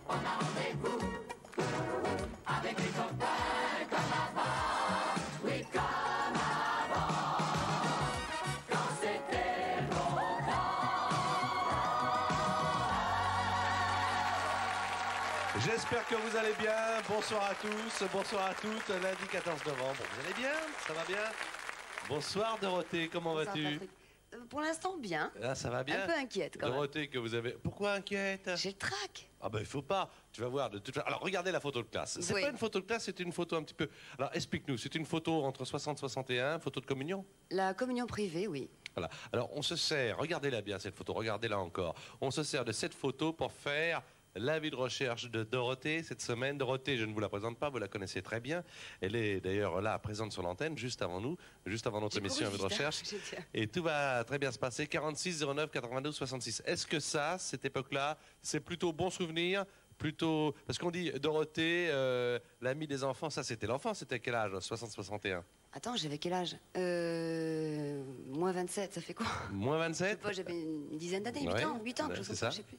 on a rendez-vous avec les copains comme avant, oui comme avant, quand c'était le bon temps. J'espère que vous allez bien. Bonsoir à tous, bonsoir à toutes. Lundi 14 novembre, vous allez bien? Ça va bien? Bonsoir Dorothée, comment vas-tu? Pour l'instant, bien. Ah, ça va bien? Un peu inquiète quand même. Dorothée, que vous avez... Pourquoi inquiète? J'ai le trac. Ah ben il faut pas, tu vas voir de toute façon. Alors regardez la photo de classe. C'est Oui. pas une photo de classe, c'est une photo un petit peu... Alors explique-nous, c'est une photo entre 60 et 61, photo de communion? La communion privée, oui. Voilà. Alors on se sert, regardez-la bien cette photo, regardez-la encore. On se sert de cette photo pour faire l'avis de recherche de Dorothée cette semaine. Dorothée, je ne vous la présente pas, vous la connaissez très bien. Elle est d'ailleurs là, présente sur l'antenne, juste avant nous, juste avant notre émission Avis de recherche. Et tout va très bien se passer. 46 09 92 66. Est-ce que ça, cette époque-là, c'est plutôt bon souvenir? Plutôt... Parce qu'on dit Dorothée, l'amie des enfants, ça c'était l'enfant, c'était quel âge? 60-61. Attends, j'avais quel âge Moins 27, ça fait quoi? Moins Je sais 27? pas, j'avais une dizaine d'années, 8 Ouais, ans, 8 ans, ouais, quelque chose c'est comme ça, ça. je sais plus.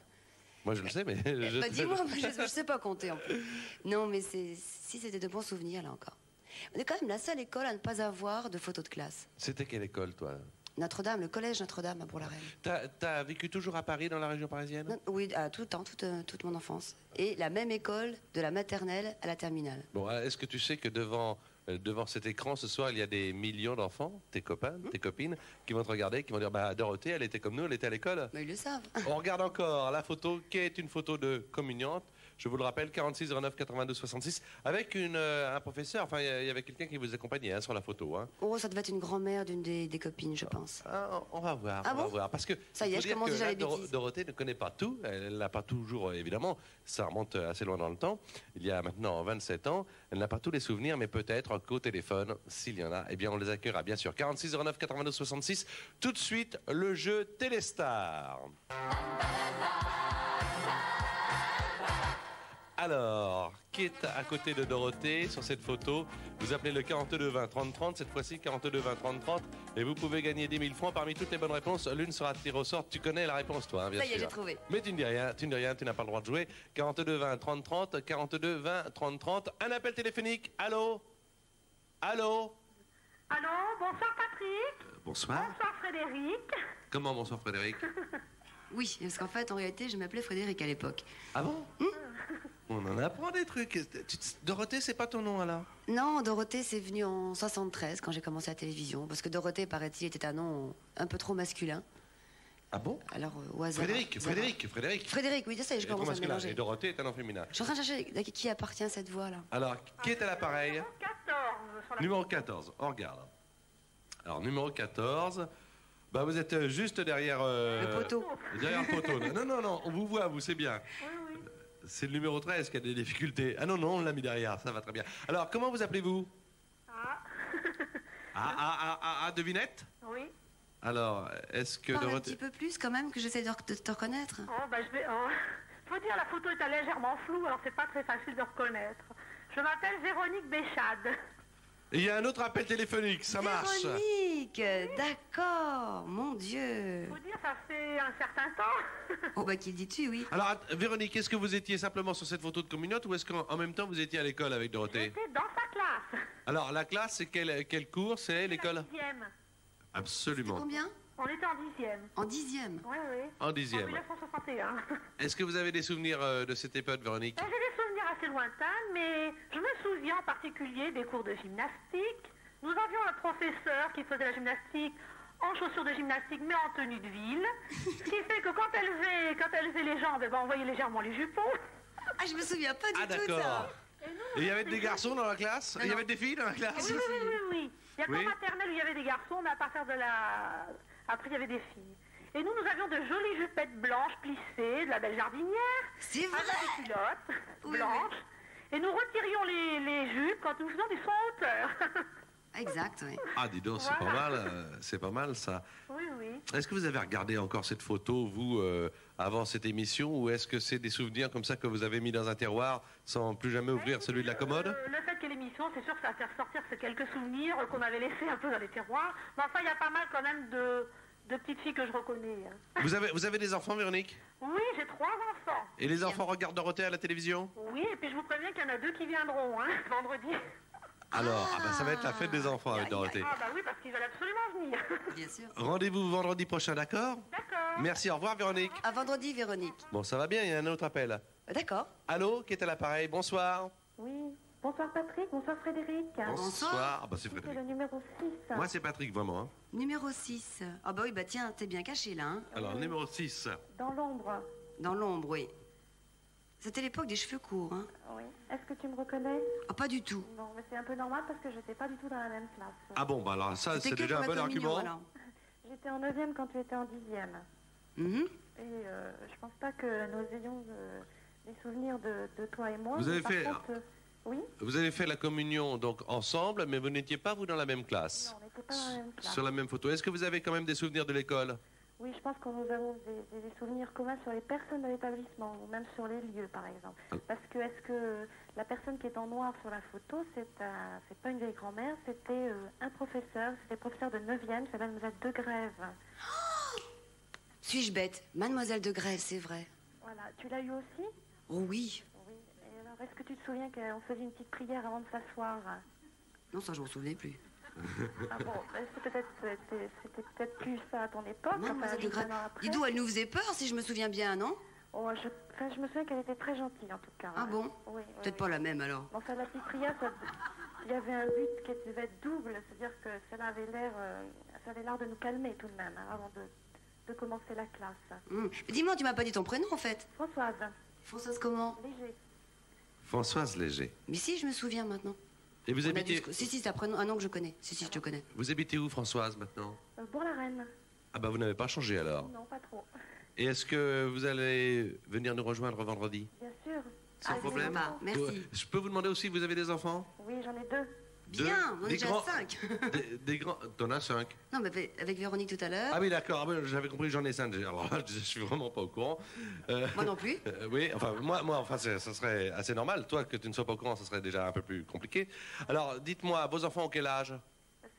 Moi je le sais, mais... Bah, dis-moi, je sais pas compter en plus. Non, mais si c'était de bons souvenirs, là encore. On est quand même la seule école à ne pas avoir de photos de classe. C'était quelle école, toi? Notre-Dame, le collège Notre-Dame à Bourg-la-Reine. T'as vécu toujours à Paris, dans la région parisienne? Non, oui, tout le temps, toute mon enfance. Et la même école, de la maternelle à la terminale. Bon, est-ce que tu sais que devant cet écran, ce soir, il y a des millions d'enfants, tes copains, tes copines, qui vont te regarder, qui vont dire, bah, Dorothée, elle était comme nous, elle était à l'école. Mais ils le savent. On regarde encore la photo, qui est une photo de communiante. Je vous le rappelle, 46 09 92 66, avec un professeur, enfin, il y avait quelqu'un qui vous accompagnait hein, sur la photo. Hein. Oh, ça devait être une grand-mère d'une des copines, je pense. Ah, on va voir, Ah on va bon voir. Parce que ça y est, faut je dire commence que déjà là, les bêtises. Dorothée ne connaît pas tout, elle n'a pas toujours, évidemment, ça remonte assez loin dans le temps. Il y a maintenant 27 ans, elle n'a pas tous les souvenirs, mais peut-être qu'au téléphone, s'il y en a, eh bien on les accueillera bien sûr. 46 09 92 66, tout de suite, le jeu Téléstar. Alors, qui est à côté de Dorothée sur cette photo? Vous appelez le 42 20 30 30, cette fois-ci 42 20 30 30, et vous pouvez gagner 10 000 francs parmi toutes les bonnes réponses. L'une sera tirée au sort. Tu connais la réponse, toi, hein, bien Ça y est, sûr. j'ai trouvé. Mais tu ne dis rien, tu n'as pas le droit de jouer. 42 20 30 30, 42 20 30 30. Un appel téléphonique. Allô? Allô? Allô, bonsoir Patrick. Bonsoir. Bonsoir Frédéric. Comment bonsoir Frédéric? Oui, parce qu'en fait, en réalité, je m'appelais Frédéric à l'époque. Ah bon? On en apprend des trucs. Dorothée, c'est pas ton nom alors? Non, Dorothée, c'est venu en 73, quand j'ai commencé la télévision. Parce que Dorothée, paraît-il, était un nom un peu trop masculin. Ah bon? Alors, au hasard. Frédéric. Frédéric, oui, ça y est, je commence à mélanger. Et Dorothée est un nom féminin. Je suis en train de chercher à qui appartient cette voix-là. Alors, qui est à l'appareil? 14 sur la... Numéro 14, on regarde. Alors, numéro 14, bah, vous êtes juste derrière... Le poteau. Derrière le poteau. Non, on vous voit, vous, c'est bien. Oui, oui. C'est le numéro 13 qui a des difficultés. Ah non, on l'a mis derrière, ça va très bien. Alors, comment vous appelez-vous? Devinette? Oui. Alors, est-ce que Parle un Dorothée... petit peu plus, quand même, que j'essaie de te reconnaître. Oh, bah je vais... Faut dire, la photo est légèrement floue, alors c'est pas très facile de reconnaître. Je m'appelle Véronique Béchade. Et il y a un autre appel téléphonique, ça marche. Véronique, d'accord, mon Dieu. Faut dire, ça fait un certain temps. Oh, bah, qui le dis-tu, oui. Alors, Véronique, est-ce que vous étiez simplement sur cette photo de communauté ou est-ce qu'en même temps vous étiez à l'école avec Dorothée? J'étais dans sa classe. Alors, la classe, c'est quel cours? C'est l'école? La 10e. Absolument. Combien? On était en 10e. En 10e. Oui, oui. En En 10e. 1961. Est-ce que vous avez des souvenirs de cette époque, Véronique? J'ai des souvenirs assez lointains, mais je me souviens en particulier des cours de gymnastique. Nous avions un professeur qui faisait la gymnastique en chaussures de gymnastique, mais en tenue de ville. Ce qui fait que quand elle levait les jambes, eh ben, on voyait légèrement les jupons. Ah, je me souviens pas du Ah, tout de d'accord. ça. Et il y avait des garçons dans la classe? Non, Il y non. avait des filles dans la classe? Oui. Il y a qu'en Oui. maternelle où il y avait des garçons, mais à partir de la... Après, il y avait des filles. Et nous avions de jolies jupettes blanches plissées, de la belle jardinière, C'est vrai. avec des culottes Oui, blanches. Et nous retirions les jupes quand nous faisions du son en hauteur. Exact, oui. Ah, dis donc, c'est Voilà. pas mal, c'est pas mal ça. Oui, oui. Est-ce que vous avez regardé encore cette photo, vous, avant cette émission, ou est-ce que c'est des souvenirs comme ça que vous avez mis dans un tiroir sans plus jamais ouvrir celui de la commode? Le fait qu'il y ait l'émission, c'est sûr que ça va faire sortir ces quelques souvenirs qu'on avait laissés un peu dans les tiroirs. Mais enfin, il y a pas mal quand même de deux petites filles que je reconnais. Hein. Vous avez des enfants, Véronique? Oui, j'ai 3 enfants. Et les enfants regardent Dorothée à la télévision? Oui, et puis je vous préviens qu'il y en a 2 qui viendront, hein, vendredi. Alors, ça va être la fête des enfants avec Dorothée. Ah bah oui, parce qu'ils veulent absolument venir. Bien sûr. Rendez-vous vendredi prochain, d'accord? D'accord. Merci, au revoir, Véronique. À vendredi, Véronique. Bon, ça va bien, il y a un autre appel. D'accord. Allô, qui est à l'appareil? Bonsoir. Oui. Bonsoir Patrick, bonsoir Frédéric. Bonsoir. Ah bah c'est C'est Frédéric. le numéro 6. Moi, c'est Patrick, vraiment. Hein. Numéro 6. Ah bah oui, bah tiens, t'es bien caché là, hein. Alors, numéro 6. Dans l'ombre. Dans l'ombre, oui. C'était l'époque des cheveux courts, hein. Oui. Est-ce que tu me reconnais? Ah, pas du tout. Non, mais c'est un peu normal parce que je n'étais pas du tout dans la même classe. Ah bon, bah alors ça, c'est C'était que déjà pour un la bon communion, argument. alors. J'étais en 9e quand tu étais en 10e. Mhm. Et je pense pas que nous ayons des souvenirs de toi et moi. Vous avez mais par fait- contre, oui? Vous avez fait la communion donc ensemble, mais vous n'étiez pas, vous, dans la même classe. Non, on n'était pas dans la même classe. Sur la même photo. Est-ce que vous avez quand même des souvenirs de l'école? Oui, je pense que nous avons des souvenirs communs sur les personnes de l'établissement, ou même sur les lieux, par exemple. Parce que est-ce que la personne qui est en noir sur la photo, c'est pas une vieille grand-mère, c'était un professeur, c'était le professeur de 9e, c'est Mademoiselle de Grève. Suis-je bête? Mademoiselle de Grève, c'est vrai. Voilà, tu l'as eu aussi? Oh oui. Oui. Et alors, est-ce que tu te souviens qu'on faisait une petite prière avant de s'asseoir? Non, ça, je m'en souvenais plus. Ah bon, ben, c'était peut-être plus ça à ton époque. Mademoiselle de juste Grève. un an après. Dis donc, elle nous faisait peur, si je me souviens bien, non? Oh, je me souviens qu'elle était très gentille, en tout cas. Ah bon? Oui, Peut-être pas la même, alors. Bon, enfin, la petite prière, il y avait un but qui devait être double, c'est-à-dire que cela avait l'air de nous calmer tout de même, hein, avant de commencer la classe. Mais dis-moi, tu m'as pas dit ton prénom, en fait. Françoise, Françoise comment? léger. Françoise Léger. Mais si, je me souviens maintenant. Et vous On a dû habitez, se- Si, c'est un nom que je connais. Si, je te connais. vous habitez où, Françoise, maintenant? Bourg-la-Reine. Ah bah vous n'avez pas changé alors. Non, pas trop. Et est-ce que vous allez venir nous rejoindre vendredi? Bien sûr. Sans Ah, problème. sympa, merci. Je peux vous demander aussi, vous avez des enfants? Oui, j'en ai 2. Bien, on est des déjà grands- 5. Des grands... T'en as 5. Non, mais avec Véronique tout à l'heure. Ah oui, d'accord. Ah oui, j'avais compris que j'en ai 5. Alors là, je suis vraiment pas au courant. Moi non plus. Oui, enfin, moi, ça serait assez normal. Toi, que tu ne sois pas au courant, ça serait déjà un peu plus compliqué. Alors, dites-moi, vos enfants ont quel âge?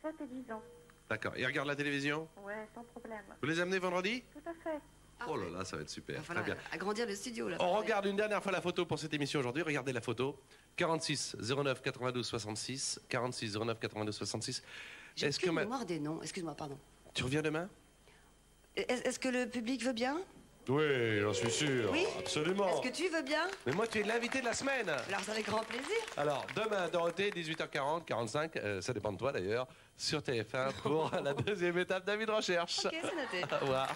7 et 10 ans. D'accord. Ils regardent la télévision? Ouais, sans problème. Vous les amenez vendredi? Tout à fait. Oh là là, ça va être super. Il va Très falloir bien. agrandir le studio, là. On regarde une dernière fois la photo pour cette émission aujourd'hui. Regardez la photo. 46 09 92 66. 46 09 92 66. J'ai Est-ce que aucune mémoire des noms. Excuse-moi, pardon. tu reviens demain? Est-ce que le public veut bien? Oui, j'en suis sûr. Oui. Absolument. Est-ce que tu veux bien? Mais moi, tu es l'invité de la semaine. Alors, c'est avec grand plaisir. Alors, demain, Dorothée, 18h40, 45, ça dépend de toi d'ailleurs, sur TF1 pour la deuxième étape d'Avis de recherche. Ok, c'est noté. Au revoir.